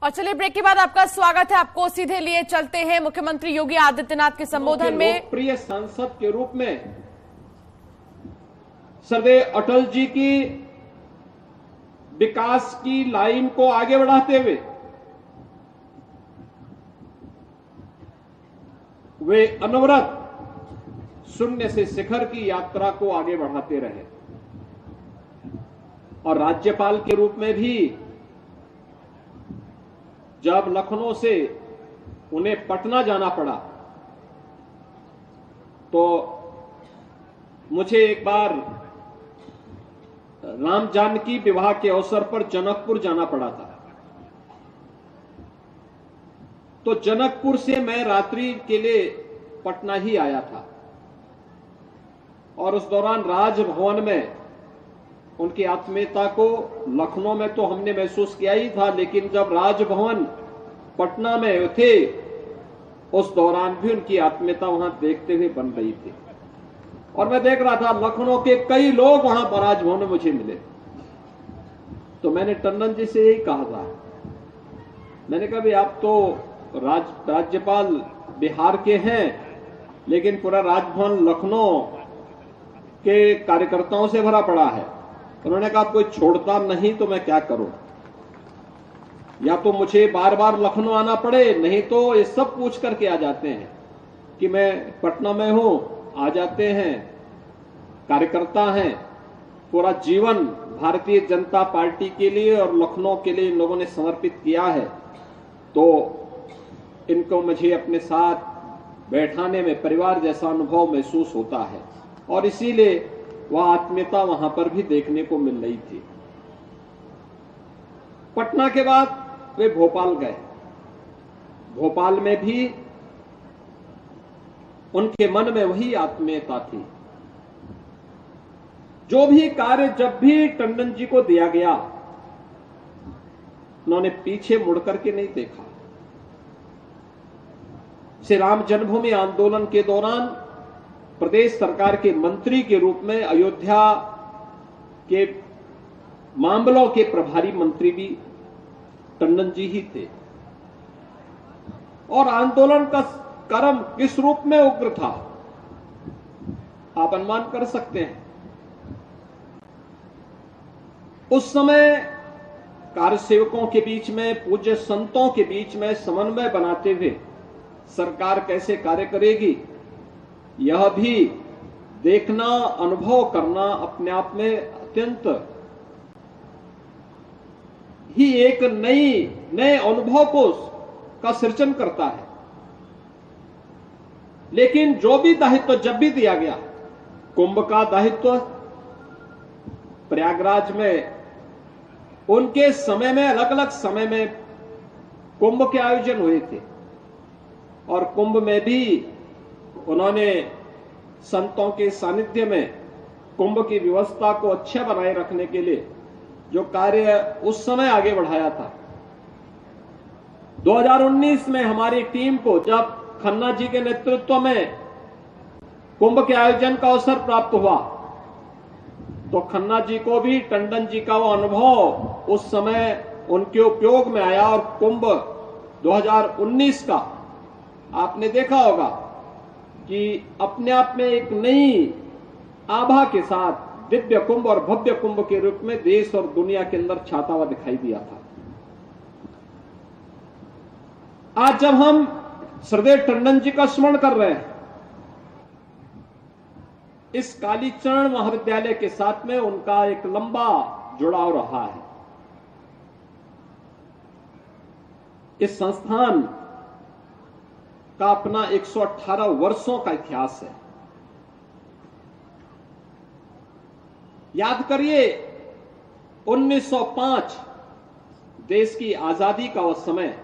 और चलिए ब्रेक के बाद आपका स्वागत है। आपको सीधे लिए चलते हैं मुख्यमंत्री योगी आदित्यनाथ के संबोधन में। लोकप्रिय सांसद के रूप में सरदेव अटल जी की विकास की लाइन को आगे बढ़ाते हुए वे अनवरत शून्य से शिखर की यात्रा को आगे बढ़ाते रहे और राज्यपाल के रूप में भी जब लखनऊ से उन्हें पटना जाना पड़ा तो मुझे एक बार राम जानकी विवाह के अवसर पर जनकपुर जाना पड़ा था। तो जनकपुर से मैं रात्रि के लिए पटना ही आया था और उस दौरान राजभवन में उनकी आत्मीयता को लखनऊ में तो हमने महसूस किया ही था, लेकिन जब राजभवन पटना में थे उस दौरान भी उनकी आत्मीयता वहां देखते हुए बन रही थी। और मैं देख रहा था लखनऊ के कई लोग वहां पर राजभवन में मुझे मिले। तो मैंने टंडन जी से यही कहा था, मैंने कहा भाई आप तो राज्यपाल बिहार के हैं, लेकिन पूरा राजभवन लखनऊ के कार्यकर्ताओं से भरा पड़ा है। उन्होंने कहा कोई छोड़ता नहीं तो मैं क्या करूं, या तो मुझे बार बार लखनऊ आना पड़े, नहीं तो ये सब पूछ करके आ जाते हैं कि मैं पटना में हूं, आ जाते हैं, कार्यकर्ता हैं, पूरा जीवन भारतीय जनता पार्टी के लिए और लखनऊ के लिए इन लोगों ने समर्पित किया है, तो इनको मुझे अपने साथ बैठाने में परिवार जैसा अनुभव महसूस होता है। और इसीलिए वह आत्मीयता वहां पर भी देखने को मिल रही थी। पटना के बाद वे भोपाल गए। भोपाल में भी उनके मन में वही आत्मीयता थी। जो भी कार्य जब भी टंडन जी को दिया गया, उन्होंने पीछे मुड़ करके नहीं देखा। श्री राम जन्मभूमि आंदोलन के दौरान प्रदेश सरकार के मंत्री के रूप में अयोध्या के मामलों के प्रभारी मंत्री भी टंडन जी ही थे। और आंदोलन का क्रम किस रूप में उग्र था आप अनुमान कर सकते हैं। उस समय कार्यसेवकों के बीच में, पूज्य संतों के बीच में समन्वय बनाते हुए सरकार कैसे कार्य करेगी, यह भी देखना, अनुभव करना अपने आप में अत्यंत ही एक नए अनुभव का सृजन करता है। लेकिन जो भी दायित्व जब भी दिया गया, कुंभ का दायित्व प्रयागराज में उनके समय में, अलग अलग समय में कुंभ के आयोजन हुए थे और कुंभ में भी उन्होंने संतों के सानिध्य में कुंभ की व्यवस्था को अच्छा बनाए रखने के लिए जो कार्य उस समय आगे बढ़ाया था। 2019 में हमारी टीम को जब खन्ना जी के नेतृत्व में कुंभ के आयोजन का अवसर प्राप्त हुआ, तो खन्ना जी को भी टंडन जी का वो अनुभव उस समय उनके उपयोग में आया और कुंभ 2019 का आपने देखा होगा कि अपने आप में एक नई आभा के साथ दिव्य कुंभ और भव्य कुंभ के रूप में देश और दुनिया के अंदर छाता हुआ दिखाई दिया था। आज जब हम सरदेव टंडन जी का स्मरण कर रहे हैं, इस कालीचरण महाविद्यालय के साथ में उनका एक लंबा जुड़ाव रहा है। इस संस्थान का अपना 118 वर्षों का इतिहास है। याद करिए 1905 देश की आजादी का वह समय,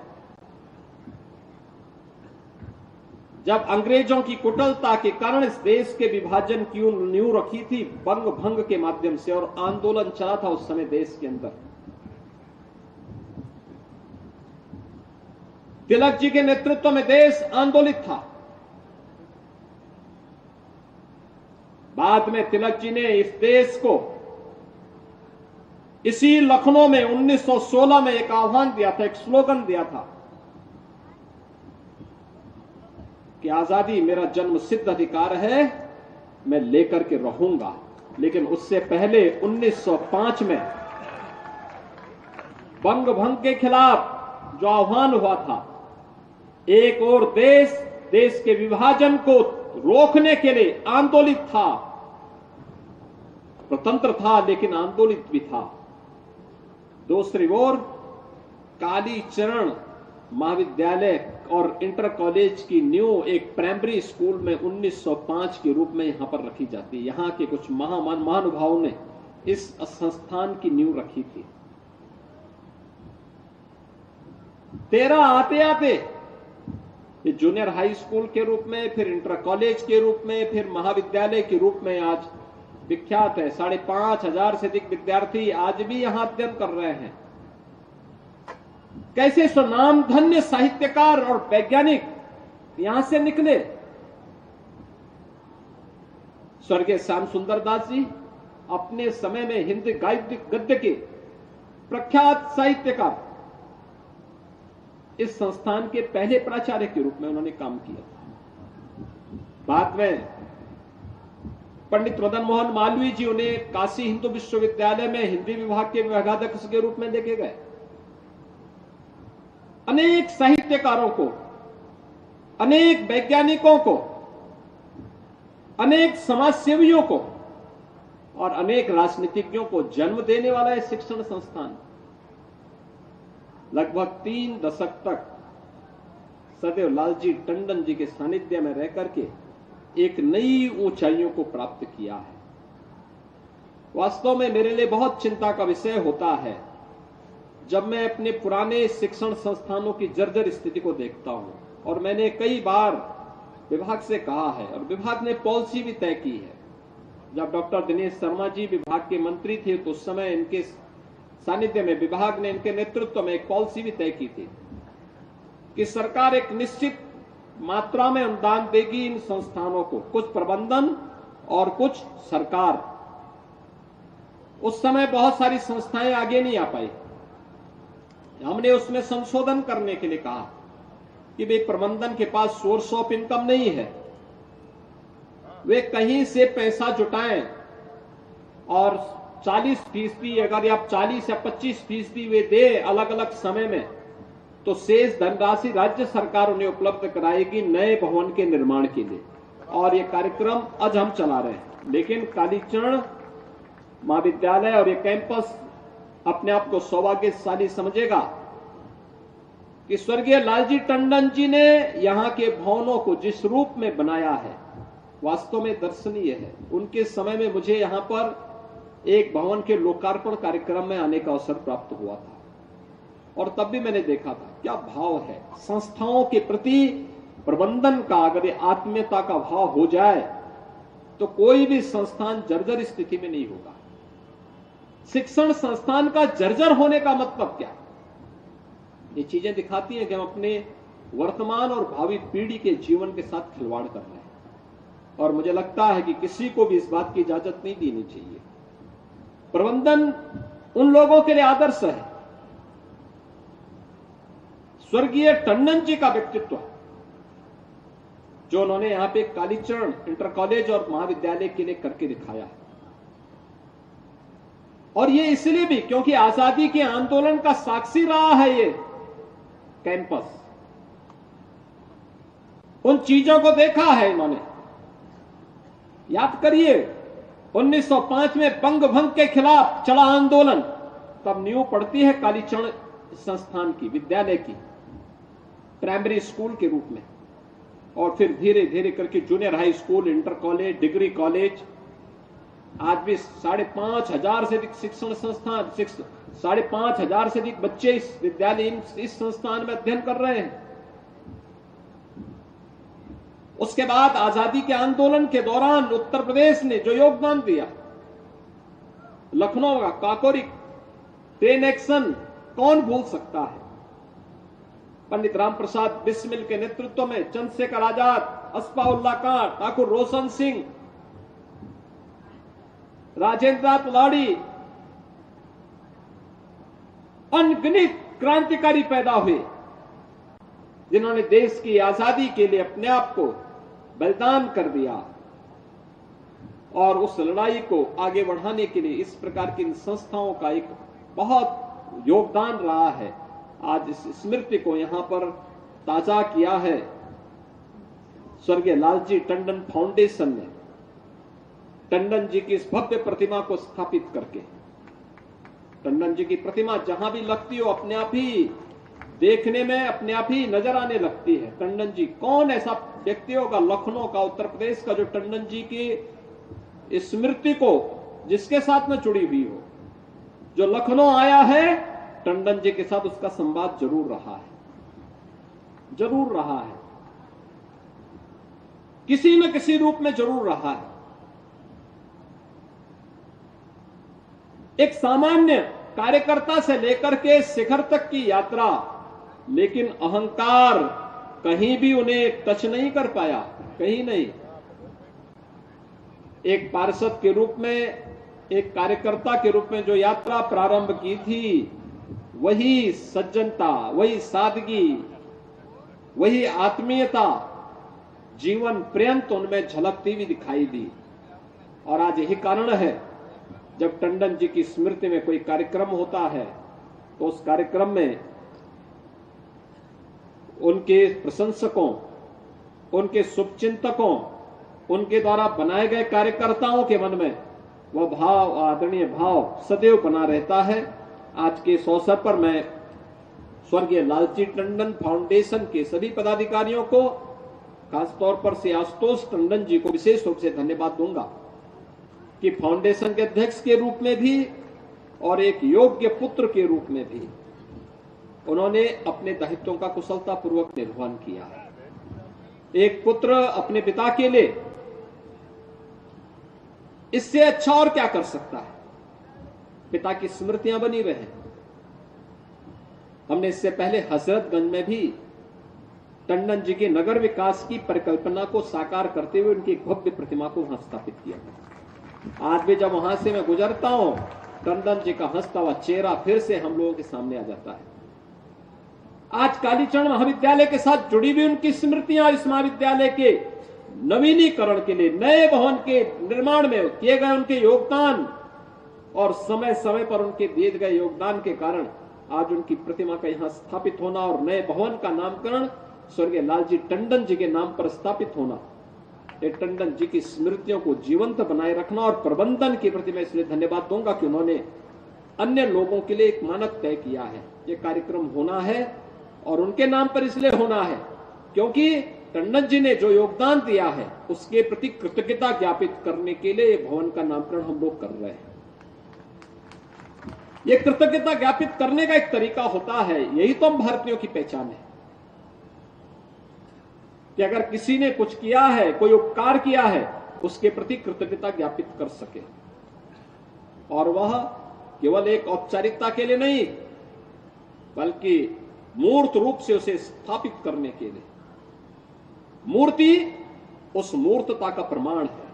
जब अंग्रेजों की कुटिलता के कारण इस देश के विभाजन की नींव रखी थी बंग भंग के माध्यम से, और आंदोलन चला था उस समय देश के अंदर। तिलक जी के नेतृत्व में देश आंदोलित था। बाद में तिलक जी ने इस देश को इसी लखनऊ में 1916 में एक आह्वान दिया था, एक स्लोगन दिया था कि आजादी मेरा जन्म सिद्ध अधिकार है, मैं लेकर के रहूंगा। लेकिन उससे पहले 1905 में बंग भंग के खिलाफ जो आह्वान हुआ था, एक और देश के विभाजन को रोकने के लिए आंदोलित था, स्वतंत्र था लेकिन आंदोलित भी था। दूसरी ओर कालीचरण महाविद्यालय और इंटर कॉलेज की नींव एक प्राइमरी स्कूल में 1905 के रूप में यहां पर रखी जाती है। यहां के कुछ महानुभावों ने इस संस्थान की नींव रखी थी। 13 आते आते ये जूनियर हाई स्कूल के रूप में, फिर इंटर कॉलेज के रूप में, फिर महाविद्यालय के रूप में आज विख्यात है। 5,500 से अधिक विद्यार्थी आज भी यहां अध्ययन कर रहे हैं। कैसे स्वनाम धन्य साहित्यकार और वैज्ञानिक यहां से निकले। स्वर्गीय श्याम सुंदर दास जी अपने समय में हिंदी गद्य के प्रख्यात साहित्यकार, इस संस्थान के पहले प्राचार्य के रूप में उन्होंने काम किया था। बाद में पंडित मदन मोहन मालवीय जी उन्हें काशी हिंदू विश्वविद्यालय में हिंदी विभाग के विभागाध्यक्ष के रूप में लेके गए। अनेक साहित्यकारों को, अनेक वैज्ञानिकों को, अनेक समाजसेवियों को और अनेक राजनीतिज्ञों को जन्म देने वाला है शिक्षण संस्थान। लगभग 3 दशक तक सदैव लालजी टंडन जी के सानिध्य में रह करके एक नई ऊंचाइयों को प्राप्त किया है। वास्तव में मेरे लिए बहुत चिंता का विषय होता है जब मैं अपने पुराने शिक्षण संस्थानों की जर्जर स्थिति को देखता हूं। और मैंने कई बार विभाग से कहा है और विभाग ने पॉलिसी भी तय की है। जब डॉक्टर दिनेश शर्मा जी विभाग के मंत्री थे तो उस समय इनके सानिध्य में विभाग ने इनके नेतृत्व में एक पॉलिसी भी तय की थी कि सरकार एक निश्चित मात्रा में अनुदान देगी इन संस्थानों को, कुछ प्रबंधन और कुछ सरकार। उस समय बहुत सारी संस्थाएं आगे नहीं आ पाई। हमने उसमें संशोधन करने के लिए कहा कि भाई प्रबंधन के पास सोर्स ऑफ इनकम नहीं है, वे कहीं से पैसा जुटाएं और 40% अगर आप 40 या 25% वे दे अलग अलग समय में, तो शेष धनराशि राज्य सरकार उन्हें उपलब्ध कराएगी नए भवन के निर्माण के लिए। और ये कार्यक्रम आज हम चला रहे हैं। लेकिन कालीचरण महाविद्यालय और ये कैंपस अपने आप को सौभाग्यशाली समझेगा कि स्वर्गीय लालजी टंडन जी ने यहां के भवनों को जिस रूप में बनाया है वास्तव में दर्शनीय है। उनके समय में मुझे यहां पर एक भवन के लोकार्पण कार्यक्रम में आने का अवसर प्राप्त हुआ था और तब भी मैंने देखा था क्या भाव है संस्थाओं के प्रति प्रबंधन का। अगर आत्मीयता का भाव हो जाए तो कोई भी संस्थान जर्जर स्थिति में नहीं होगा। शिक्षण संस्थान का जर्जर होने का मतलब क्या? ये चीजें दिखाती हैं कि हम अपने वर्तमान और भावी पीढ़ी के जीवन के साथ खिलवाड़ कर रहे हैं और मुझे लगता है कि किसी को भी इस बात की इजाजत नहीं देनी चाहिए। प्रबंधन उन लोगों के लिए आदर्श है। स्वर्गीय टंडन जी का व्यक्तित्व जो उन्होंने यहां पे कालीचरण इंटर कॉलेज और महाविद्यालय के लिए करके दिखाया है। और ये इसलिए भी क्योंकि आजादी के आंदोलन का साक्षी रहा है ये कैंपस। उन चीजों को देखा है इन्होंने। याद करिए 1905 में बंग भंग के खिलाफ चला आंदोलन, तब नींव पड़ती है कालीचरण संस्थान की, विद्यालय की, प्राइमरी स्कूल के रूप में। और फिर धीरे धीरे करके junior high school, inter college, degree college, आज भी 5,500 से अधिक शिक्षण संस्थान, 5,500 से अधिक बच्चे इस विद्यालय इस संस्थान में अध्ययन कर रहे हैं। उसके बाद आजादी के आंदोलन के दौरान उत्तर प्रदेश ने जो योगदान दिया, लखनऊ का काकोरी ट्रेन एक्शन कौन भूल सकता है। पंडित राम प्रसाद बिस्मिल के नेतृत्व में चंद्रशेखर आजाद, अस्फाउल्लाह खां, ठाकुर रोशन सिंह, राजेंद्र नाथ लाड़ी, अनगिनत क्रांतिकारी पैदा हुए, जिन्होंने देश की आजादी के लिए अपने आप को बलिदान कर दिया और उस लड़ाई को आगे बढ़ाने के लिए इस प्रकार की इन संस्थाओं का एक बहुत योगदान रहा है। आज इस स्मृति को यहां पर ताजा किया है स्वर्गीय लालजी टंडन फाउंडेशन ने, टंडन जी की इस भव्य प्रतिमा को स्थापित करके। टंडन जी की प्रतिमा जहां भी लगती हो अपने आप ही देखने में अपने आप ही नजर आने लगती है। टंडन जी कौन ऐसा व्यक्ति होगा लखनऊ का, उत्तर प्रदेश का, जो टंडन जी की स्मृति को जिसके साथ में जुड़ी हुई हो, जो लखनऊ आया है टंडन जी के साथ उसका संवाद जरूर रहा है, जरूर रहा है, किसी न किसी रूप में जरूर रहा है। एक सामान्य कार्यकर्ता से लेकर के शिखर तक की यात्रा, लेकिन अहंकार कहीं भी उन्हें टच नहीं कर पाया, कहीं नहीं। एक पार्षद के रूप में, एक कार्यकर्ता के रूप में जो यात्रा प्रारंभ की थी, वही सज्जनता, वही सादगी, वही आत्मीयता जीवन पर्यंत उनमें झलकती हुई दिखाई दी। और आज यही कारण है जब टंडन जी की स्मृति में कोई कार्यक्रम होता है तो उस कार्यक्रम में उनके प्रशंसकों, उनके शुभचिंतकों, उनके द्वारा बनाए गए कार्यकर्ताओं के मन में वह भाव, आदरणीय भाव सदैव बना रहता है। आज के इस अवसर पर मैं स्वर्गीय लालजी टंडन फाउंडेशन के सभी पदाधिकारियों को, खासतौर पर से आशुतोष टंडन जी को विशेष रूप से धन्यवाद दूंगा कि फाउंडेशन के अध्यक्ष के रूप में भी और एक योग्य पुत्र के रूप में भी उन्होंने अपने दायित्वों का कुशलतापूर्वक निर्वहन किया। एक पुत्र अपने पिता के लिए इससे अच्छा और क्या कर सकता है, पिता की स्मृतियां बनी रहे। हमने इससे पहले हजरतगंज में भी टंडन जी के नगर विकास की परिकल्पना को साकार करते हुए उनकी एक भव्य प्रतिमा को वहां स्थापित किया। आज भी जब वहां से मैं गुजरता हूं, टंडन जी का हंसता हुआ चेहरा फिर से हम लोगों के सामने आ जाता है। आज कालीचरण महाविद्यालय के साथ जुड़ी हुई उनकी स्मृतियां, इस महाविद्यालय के नवीनीकरण के लिए, नए भवन के निर्माण में किए गए उनके योगदान और समय समय पर उनके दिए गए योगदान के कारण आज उनकी प्रतिमा का यहां स्थापित होना और नए भवन का नामकरण स्वर्गीय लालजी टंडन जी के नाम पर स्थापित होना, ये टंडन जी की स्मृतियों को जीवंत बनाए रखना। और प्रबंधन के प्रति मैं इसलिए धन्यवाद दूंगा कि उन्होंने अन्य लोगों के लिए एक मानक तय किया है। ये कार्यक्रम होना है और उनके नाम पर इसलिए होना है क्योंकि टंडन जी ने जो योगदान दिया है उसके प्रति कृतज्ञता ज्ञापित करने के लिए भवन का नामकरण हम लोग कर रहे हैं। ये कृतज्ञता ज्ञापित करने का एक तरीका होता है, यही तो हम भारतीयों की पहचान है कि अगर किसी ने कुछ किया है, कोई उपकार किया है, उसके प्रति कृतज्ञता ज्ञापित कर सके। और वह केवल एक औपचारिकता के लिए नहीं बल्कि मूर्त रूप से उसे स्थापित करने के लिए। मूर्ति उस मूर्तता का प्रमाण है,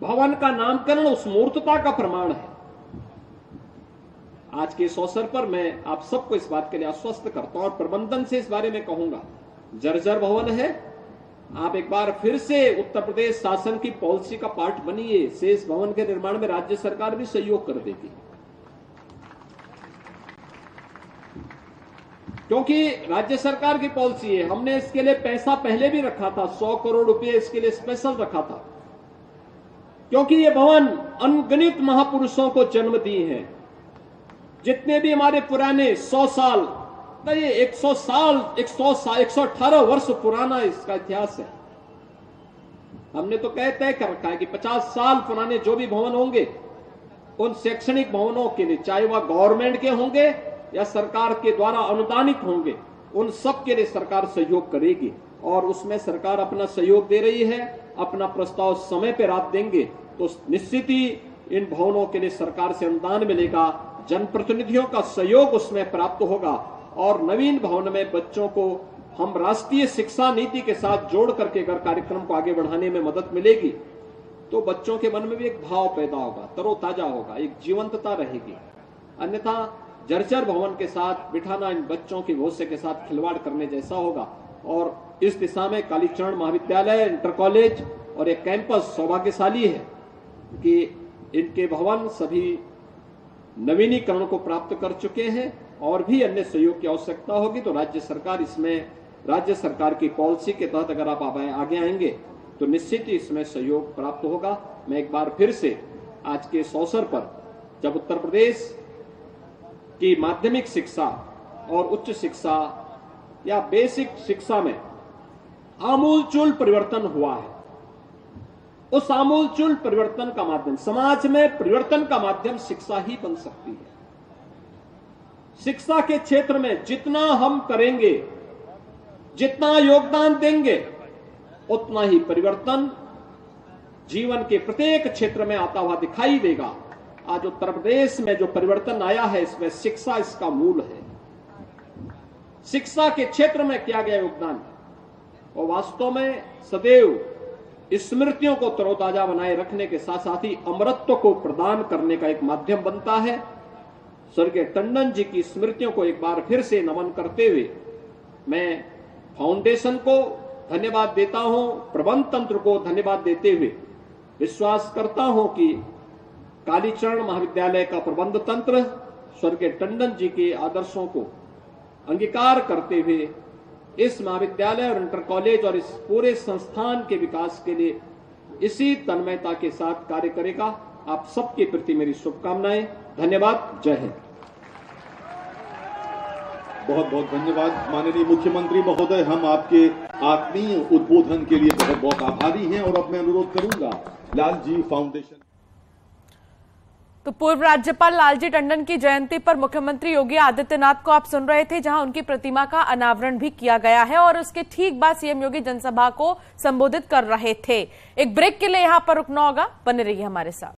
भवन का नामकरण उस मूर्तता का प्रमाण है। आज के इस अवसर पर मैं आप सबको इस बात के लिए आश्वस्त करता हूं और प्रबंधन से इस बारे में कहूंगा, जर्जर भवन है, आप एक बार फिर से उत्तर प्रदेश शासन की पॉलिसी का पार्ट बनिए। शेष भवन के निर्माण में राज्य सरकार भी सहयोग कर देगी, क्योंकि राज्य सरकार की पॉलिसी है। हमने इसके लिए पैसा पहले भी रखा था, 100 करोड़ रुपए इसके लिए स्पेशल रखा था, क्योंकि ये भवन अनगिनत महापुरुषों को जन्म दी है। जितने भी हमारे पुराने 100 साल, नहीं 100 साल, 118 वर्ष पुराना इसका इतिहास है। हमने तो तय कर रखा है कि 50 साल पुराने जो भी भवन होंगे उन शैक्षणिक भवनों के लिए, चाहे वह गवर्नमेंट के होंगे या सरकार के द्वारा अनुदानित होंगे, उन सब के लिए सरकार सहयोग करेगी। और उसमें सरकार अपना सहयोग दे रही है। अपना प्रस्ताव समय पर आप देंगे तो निश्चित ही इन भवनों के लिए सरकार से अनुदान मिलेगा, जनप्रतिनिधियों का सहयोग उसमें प्राप्त होगा और नवीन भवन में बच्चों को हम राष्ट्रीय शिक्षा नीति के साथ जोड़ करके अगर कार्यक्रम को आगे बढ़ाने में मदद मिलेगी तो बच्चों के मन में भी एक भाव पैदा होगा, तरोताजा होगा, एक जीवंतता रहेगी। अन्यथा जर्जर भवन के साथ बिठाना इन बच्चों के भविष्य के साथ खिलवाड़ करने जैसा होगा। और इस दिशा में कालीचरण महाविद्यालय, इंटर कॉलेज और एक कैंपस सौभाग्यशाली है कि इनके भवन सभी नवीनीकरण को प्राप्त कर चुके हैं। और भी अन्य सहयोग की आवश्यकता होगी तो राज्य सरकार की पॉलिसी के तहत अगर आप आगे आएंगे तो निश्चित ही इसमें सहयोग प्राप्त होगा। मैं एक बार फिर से आज के इस अवसर पर, जब उत्तर प्रदेश की माध्यमिक शिक्षा और उच्च शिक्षा या बेसिक शिक्षा में आमूलचूल परिवर्तन हुआ है, उस आमूलचूल परिवर्तन का माध्यम, समाज में परिवर्तन का माध्यम शिक्षा ही बन सकती है। शिक्षा के क्षेत्र में जितना हम करेंगे, जितना योगदान देंगे, उतना ही परिवर्तन जीवन के प्रत्येक क्षेत्र में आता हुआ दिखाई देगा। आज उत्तर प्रदेश में जो परिवर्तन आया है, इसमें शिक्षा इसका मूल है। शिक्षा के क्षेत्र में किया गया योगदान और वास्तव में सदैव स्मृतियों को तरोताजा बनाए रखने के साथ साथ ही अमरत्व को प्रदान करने का एक माध्यम बनता है। स्वर्गीय टंडन जी की स्मृतियों को एक बार फिर से नमन करते हुए मैं फाउंडेशन को धन्यवाद देता हूं, प्रबंध तंत्र को धन्यवाद देते हुए विश्वास करता हूं कि कालीचरण महाविद्यालय का प्रबंध तंत्र स्वर्गीय टंडन जी के आदर्शों को अंगीकार करते हुए इस महाविद्यालय और इंटर कॉलेज और इस पूरे संस्थान के विकास के लिए इसी तन्मयता के साथ कार्य करेगा। आप सबके प्रति मेरी शुभकामनाएं। धन्यवाद। जय हिंद। बहुत बहुत धन्यवाद माननीय मुख्यमंत्री महोदय। हम आपके आत्मीय उद्बोधन के लिए बहुत बहुत आभारी हैं। और अब मैं अनुरोध करूंगा लालजी फाउंडेशन। तो पूर्व राज्यपाल लालजी टंडन की जयंती पर मुख्यमंत्री योगी आदित्यनाथ को आप सुन रहे थे, जहां उनकी प्रतिमा का अनावरण भी किया गया है और उसके ठीक बाद सीएम योगी जनसभा को संबोधित कर रहे थे। एक ब्रेक के लिए यहां पर रुकना होगा, बने रहिए हमारे साथ।